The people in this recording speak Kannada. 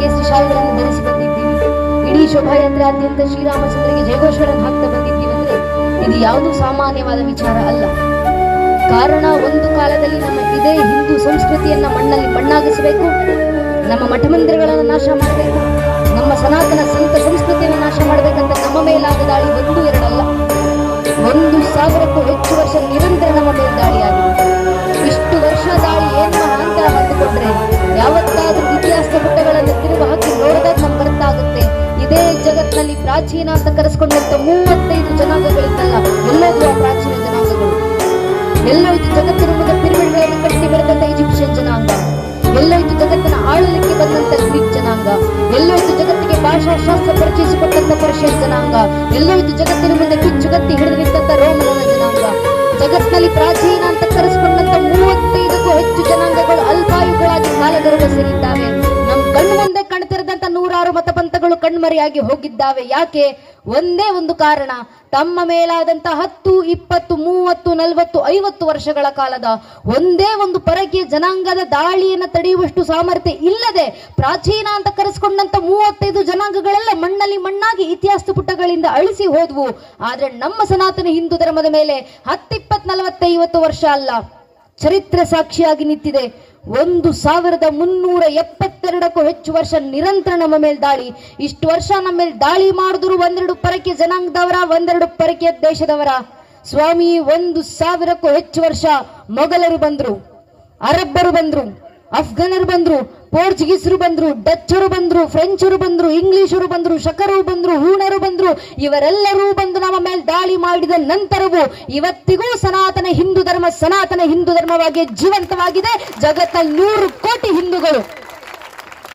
ಕೇಸರಿ ಶಾಲೆಗಳನ್ನು ಧರಿಸಿ ಬಂದಿದ್ದೀವಿ. ಇಡೀ ಶೋಭಾಯಾತ್ರೆಯಾದ್ಯಂತ ಶ್ರೀರಾಮಚಂದ್ರರಿಗೆ ಜಯಘೋಷಗಳನ್ನು ಹಾಕ್ತಾ ಬಂದಿದ್ದೀವಿ ಅಂದ್ರೆ ಇದು ಯಾವುದೂ ಸಾಮಾನ್ಯವಾದ ವಿಚಾರ ಅಲ್ಲ. ಕಾರಣ, ಒಂದು ಕಾಲದಲ್ಲಿ ನಮ್ಮ ಇದೇ ಹಿಂದೂ ಸಂಸ್ಕೃತಿಯನ್ನ ಮಣ್ಣಲ್ಲಿ ಮಣ್ಣಾಗಿಸಬೇಕು, ನಮ್ಮ ಮಠ ಮಂದಿರಗಳನ್ನು ನಾಶ ಮಾಡಬೇಕು, ನಮ್ಮ ಸನಾತನ ಸಂತ ಸಂಸ್ಕೃತಿಯನ್ನು ನಾಶ ಮಾಡಬೇಕಂತ ನಮ್ಮ ಮೇಲಾದ ದಾಳಿ ಒಂದು ಎರಡಲ್ಲ, 1000ಕ್ಕೂ ಹೆಚ್ಚು ವರ್ಷ ನಿರಂತರ ನಮ್ಮ ಮೇಲೆ ದಾಳಿಯಾಗಿದೆ. ಇಷ್ಟು ವರ್ಷ ದಾಳಿ ಏನ್ ಮಹಾಂತರ ಹಂದುಕೊಂಡ್ರೆ ಯಾವತ್ತಾದ್ರೂ ಇತಿಹಾಸ ಪುಟಗಳನ್ನು ತಿರುವು ಹಾಕಿ ನೋಡಿದಾಗ ನಮ್ಗೆ ಅರ್ಥ ಆಗುತ್ತೆ. ಇದೇ ಜಗತ್ತಿನಲ್ಲಿ ಪ್ರಾಚೀನ ಅಂತ ಕರೆಸ್ಕೊಂಡಂತ 35 ಜನಾಂಗಗಳಿದ್ದಲ್ಲ, ಎಲ್ಲೋದು ಆ ಪ್ರಾಚೀನ ಜನಾಂಗಗಳು? ಎಲ್ಲೋಯ್ತು ಜಗತ್ತಿನ ಮುಂದೆ ಪಿರಮಿಡ್ಗಳನ್ನು ಕಟ್ಟಿ ಬೆಳೆದಂತ ಈಜಿಪ್ಷಿಯನ್ ಜನಾಂಗ? ಎಲ್ಲೋಯ್ತು ಜಗತ್ತಿನ ಆಳಲಿಕ್ಕೆ ಬಂದಂತ ಗ್ರೀಕ್ ಜನಾಂಗ? ಎಲ್ಲೋಯ್ತು ಜಗತ್ತಿಗೆ ಭಾಷಾಶಾಸ್ತ್ರ ಪರಿಚಯಿಸಿಕೊಟ್ಟಂತ ಪರ್ಷಿಯನ್ ಜನಾಂಗ? ಎಲ್ಲೋಯ್ತು ಜಗತ್ತಿನ ಮುಂದೆ ಕಿಚ್ಚುಗತ್ತಿ ಹಿಡಿದು ನಿಂತ ರೋಮನ ಜನಾಂಗ? ಜಗತ್ತಿನಲ್ಲಿ ಪ್ರಾಚೀನ ಅಂತ ಕರೆಸಿಕೊಂಡಂತ 35ಕ್ಕೂ ಹೆಚ್ಚು ಜನಾಂಗಗಳು ಅಲ್ಪಾಯುಗಳಾಗಿ ಕಾಲಗರ್ಭ ಸೇರಿದ್ದಾವೆ. ನಮ್ ಕಣ್ಣು ಮುಂದೆ ಕಾಣ್ತಿರದಂತ 100 ಮತಪಂಥಗಳು ಕಣ್ಮರೆಯಾಗಿ ಹೋಗಿದ್ದಾವೆ. ಯಾಕೆ? ಒಂದೇ ಒಂದು ಕಾರಣ, ತಮ್ಮ ಮೇಲಾದಂತ 10, 20, 30, 40, 50 ವರ್ಷಗಳ ಕಾಲದ ಒಂದೇ ಒಂದು ಪರಕೀಯ ಜನಾಂಗದ ದಾಳಿಯನ್ನು ತಡೆಯುವಷ್ಟು ಸಾಮರ್ಥ್ಯ ಇಲ್ಲದೆ ಪ್ರಾಚೀನ ಅಂತ ಕರೆಸಿಕೊಂಡಂತ 35 ಜನಾಂಗಗಳೆಲ್ಲ ಮಣ್ಣಲ್ಲಿ ಮಣ್ಣಾಗಿ ಇತಿಹಾಸ ಪುಟಗಳಿಂದ ಅಳಿಸಿ ಹೋದ್ವು. ಆದ್ರೆ ನಮ್ಮ ಸನಾತನ ಹಿಂದೂ ಧರ್ಮದ ಮೇಲೆ 10, 20, 40, 50 ವರ್ಷ ಅಲ್ಲ, ಚರಿತ್ರೆ ಸಾಕ್ಷಿಯಾಗಿ ನಿಂತಿದೆ. 1372ಕ್ಕೂ ಹೆಚ್ಚು ವರ್ಷ ನಿರಂತರ ನಮ್ಮ ಮೇಲೆ ದಾಳಿ. ಇಷ್ಟು ವರ್ಷ ನಮ್ಮ ಮೇಲೆ ದಾಳಿ ಮಾಡಿದ್ರು ಒಂದೆರಡು ಪರಕೀಯ ಜನಾಂಗದವರ, ಒಂದೆರಡು ಪರಕೀಯ ದೇಶದವರ? ಸ್ವಾಮಿ, 1000ಕ್ಕೂ ಹೆಚ್ಚು ವರ್ಷ ಮೊಘಲರು ಬಂದ್ರು, ಅರಬ್ಬರು ಬಂದ್ರು, ಅಫ್ಘಾನರು ಬಂದ್ರು, ಪೋರ್ಚುಗೀಸರು ಬಂದ್ರು, ಡಚ್ಚರು ಬಂದ್ರು, ಫ್ರೆಂಚರು ಬಂದ್ರು, ಇಂಗ್ಲಿಷರು ಬಂದ್ರು, ಶಕರು ಬಂದ್ರು, ಹೂಣರು ಬಂದ್ರು. ಇವರೆಲ್ಲರೂ ಬಂದು ನಮ್ಮ ಮೇಲೆ ದಾಳಿ ಮಾಡಿದ ನಂತರವೂ ಇವತ್ತಿಗೂ ಸನಾತನ ಹಿಂದೂ ಧರ್ಮವಾಗಿ ಜೀವಂತವಾಗಿದೆ. ಜಗತ್ತಲ್ಲಿ 100 ಕೋಟಿ ಹಿಂದೂಗಳು